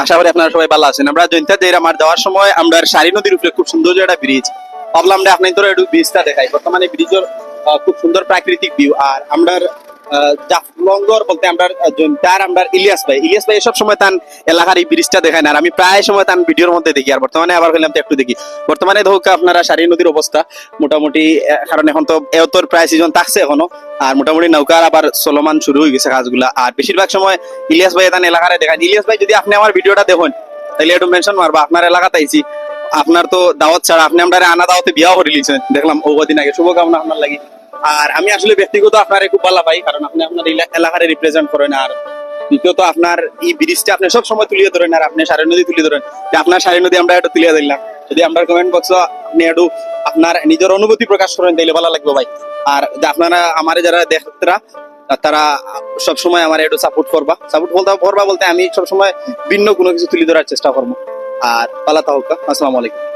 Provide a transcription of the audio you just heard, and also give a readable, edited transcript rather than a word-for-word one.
আশা করি আপনারা সবাই ভালো আছেন। আমরা জয়ন্তা যে আমার যাওয়ার সময় আমরা সারি নদীর উপরে খুব সুন্দর একটা ব্রিজ ভাবলাম যে আপনি তোর একটু ব্রিজটা দেখাই। বর্তমানে ব্রিজের খুব সুন্দর প্রাকৃতিক ভিউ। আর আমরা জাফলঙ্গর বলতে আমরা জয়ন্তার আমরা ইলিয়াস ভাই সব সময় তার এলাকার এই ব্রিজটা দেখায় না, আর আমি প্রায় সময় তার ভিডিওর মধ্যে দেখি। আর বর্তমানে আবার হইলাম তো একটু দেখি। বর্তমানে ধোকা আপনারা সারি নদীর অবস্থা মোটামুটি, কারণ এখন তো এতর প্রায় সিজন থাকছে এখনো, আর মোটামুটি নৌকার আবার চলমান শুরু হয়ে গেছে কাজগুলা। আর বেশিরভাগ সময় ইলিয়াস ভাই এখানে এলাকারে দেখায়। ইলিয়াস ভাই যদি আপনি আমার ভিডিওটা দেখুন তাহলে একটু মেনশন মারবা আপনার এলাকাতে আইছি। আপনার তো দাওয়াত ছাড়া আপনি আমরা আনা দাওয়াতে বিয়াও করে লিখছেন দেখলাম ও কদিন আগে, শুভকামনা আপনার লাগি। আর আমি আসলে ব্যক্তিগত আপনার খুব ভালো পাই, কারণ আপনি আপনার এলাকারে রিপ্রেজেন্ট করেন। আর দ্বিতীয়ত আপনার এই ব্রিজটা আপনি সব সময় তুলিয়ে ধরেন, আর আপনি সারি নদী তুলে ধরেন। যে আপনার সারি নদী আমরা একটু তুলিয়ে দিলাম, যদি আমরা কমেন্ট বক্সে আপনি একটু আপনার নিজের অনুভূতি প্রকাশ করেন তাইলে ভালো লাগবে ভাই। আর যে আপনারা আমার যারা দেখতরা তারা সবসময় আমার একটু সাপোর্ট করবা বলতে আমি সবসময় ভিন্ন কোনো কিছু তুলে ধরার চেষ্টা করবো। আর পালা তাহকা, আসসালামু আলাইকুম।